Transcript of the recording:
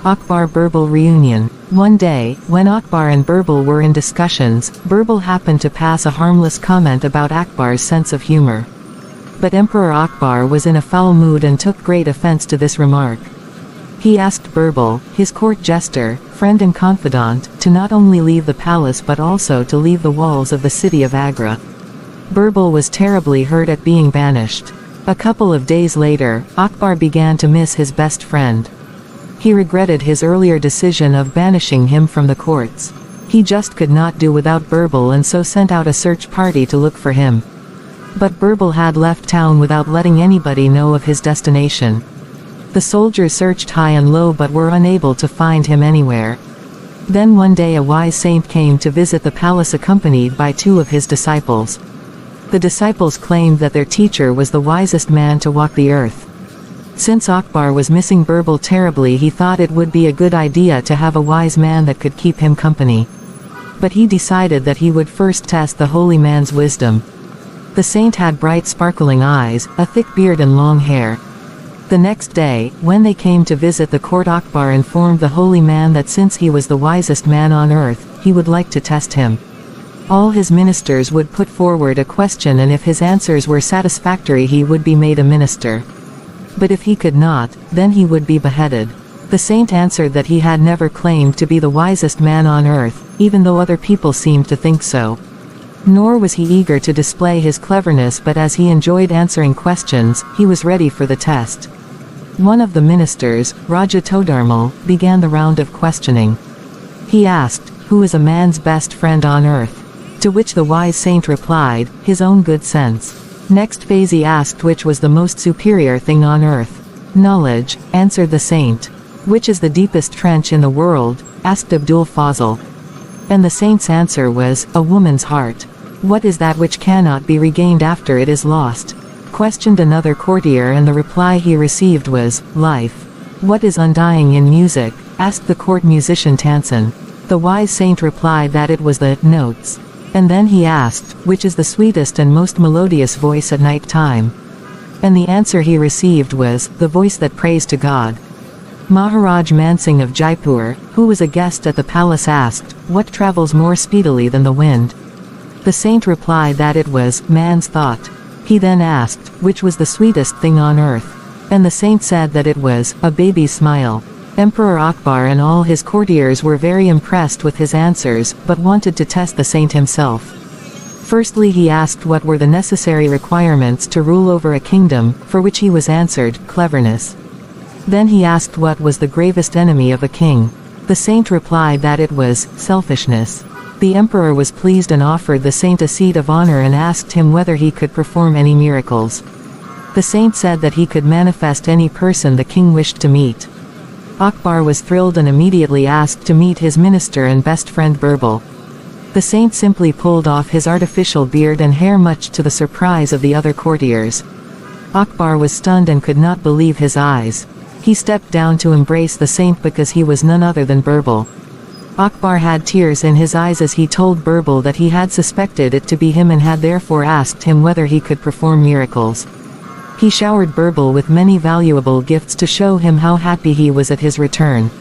Akbar-Birbal reunion. One day, when Akbar and Birbal were in discussions, Birbal happened to pass a harmless comment about Akbar's sense of humor. But Emperor Akbar was in a foul mood and took great offense to this remark. He asked Birbal, his court jester, friend and confidant, to not only leave the palace but also to leave the walls of the city of Agra. Birbal was terribly hurt at being banished. A couple of days later, Akbar began to miss his best friend. He regretted his earlier decision of banishing him from the courts. He just could not do without Birbal and so sent out a search party to look for him. But Birbal had left town without letting anybody know of his destination. The soldiers searched high and low but were unable to find him anywhere. Then one day a wise saint came to visit the palace accompanied by 2 of his disciples. The disciples claimed that their teacher was the wisest man to walk the earth. Since Akbar was missing Birbal terribly, he thought it would be a good idea to have a wise man that could keep him company. But he decided that he would first test the holy man's wisdom. The saint had bright sparkling eyes, a thick beard and long hair. The next day, when they came to visit the court, Akbar informed the holy man that since he was the wisest man on earth, he would like to test him. All his ministers would put forward a question and if his answers were satisfactory he would be made a minister. But if he could not, then he would be beheaded. The saint answered that he had never claimed to be the wisest man on earth, even though other people seemed to think so. Nor was he eager to display his cleverness, but as he enjoyed answering questions, he was ready for the test. One of the ministers, Raja Todarmal, began the round of questioning. He asked, "Who is a man's best friend on earth?" To which the wise saint replied, "His own good sense." Next phase he asked which was the most superior thing on earth. "Knowledge," answered the saint. "Which is the deepest trench in the world?" asked Abdul Fazl. And the saint's answer was, "A woman's heart." "What is that which cannot be regained after it is lost?" questioned another courtier, and the reply he received was, "Life." "What is undying in music?" asked the court musician Tansen. The wise saint replied that it was the notes. And then he asked, "Which is the sweetest and most melodious voice at night time?" And the answer he received was, "The voice that prays to God." Maharaj Mansingh of Jaipur, who was a guest at the palace, asked, "What travels more speedily than the wind?" The saint replied that it was man's thought. He then asked, which was the sweetest thing on earth? And the saint said that it was a baby's smile. Emperor Akbar and all his courtiers were very impressed with his answers, but wanted to test the saint himself. Firstly he asked what were the necessary requirements to rule over a kingdom, for which he was answered, cleverness. Then he asked what was the gravest enemy of a king. The saint replied that it was selfishness. The emperor was pleased and offered the saint a seat of honor and asked him whether he could perform any miracles. The saint said that he could manifest any person the king wished to meet. Akbar was thrilled and immediately asked to meet his minister and best friend Birbal. The saint simply pulled off his artificial beard and hair, much to the surprise of the other courtiers. Akbar was stunned and could not believe his eyes. He stepped down to embrace the saint because he was none other than Birbal. Akbar had tears in his eyes as he told Birbal that he had suspected it to be him and had therefore asked him whether he could perform miracles. He showered Birbal with many valuable gifts to show him how happy he was at his return.